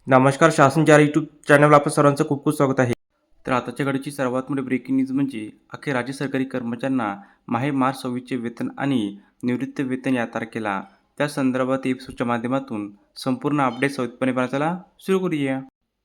नमस्कार. शासन 4 यूट्यूब चॅनलवर आपलं सर्वांचं खूप खूप स्वागत आहे. तर आताच्या घडीची सर्वात मोठी ब्रेकिंग न्यूज म्हणजे अखेर राज्य सरकारी कर्मचाऱ्यांना मार्च 26चे वेतन आणि निवृत्ती वेतन या तारखेला त्या संदर्भात एपिसोडच्या माध्यमातून संपूर्ण अपडेट सविस्तरपणे पाहण्याला सुरू करूया.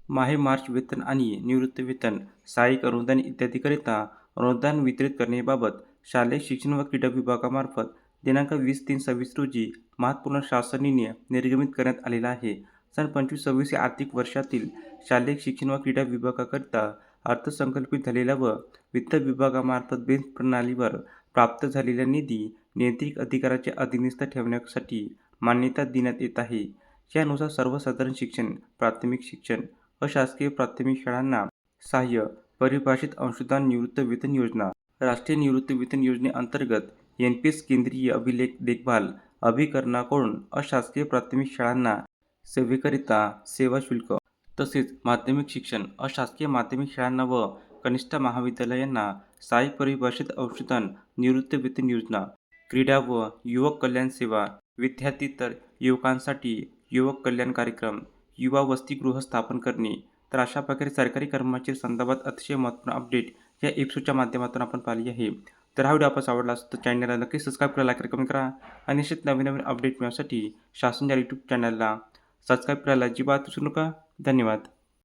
मार्च वेतन आणि निवृत्ती वेतन, सहाय्यक अनुदान इत्यादीकरिता अनुदान वितरित करण्याबाबत शालेय शिक्षण व क्रीडा विभागामार्फत दिनांक 20/3/26 रोजी महत्त्वपूर्ण शासन निर्णय निर्गमित करण्यात आलेला आहे. सन 25-26 या आर्थिक वर्षातील शालेय शिक्षण व क्रीडा विभागाकरिता अर्थसंकल्पित झालेला व वित्त विभागामार्फत बेंच प्रणालीवर प्राप्त झालेला निधी नियंत्रित अधिकाराच्या अधीनस्थ ठेवण्यासाठी मान्यता देण्यात येत आहे. यानुसार सर्वसाधारण शिक्षण, प्राथमिक शिक्षण, अशासकीय प्राथमिक शाळांना सहाय्य, परिभाषित अंशदान निवृत्ती वेतन योजना, राष्ट्रीय निवृत्ती वेतन योजनेअंतर्गत NPS केंद्रीय अभिलेख देखभाल अभिकरणाकडून अशासकीय प्राथमिक शाळांना सेवेकरिता सेवा शुल्क, तसेच माध्यमिक शिक्षण, अशासकीय माध्यमिक शाळांना व कनिष्ठ महाविद्यालयांना सहाय्यक परिभाषित अंशदान निवृत्ती वेतन योजना, क्रीडा व युवक कल्याण सेवा, विद्यार्थीतर युवकांसाठी युवक कल्याण कार्यक्रम, युवा वसतिगृह स्थापन करणे. तर अशा प्रकारे सरकारी कर्मचारी संदर्भात अतिशय महत्त्वपूर्ण अपडेट या एपिसोडच्या माध्यमातून आपण पाहिली आहे. तर हा व्हिडिओ आपल्याला आवडला असेल तर चॅनलला नक्की सबस्क्राईब करा, लाईक करा, कमेंट करा आणि असेच नवीन नवीन अपडेट मिळवण्यासाठी शासन 4 यूट्यूब चॅनलला सबस्क्राईब करायला अजिबात विसरू नका. धन्यवाद.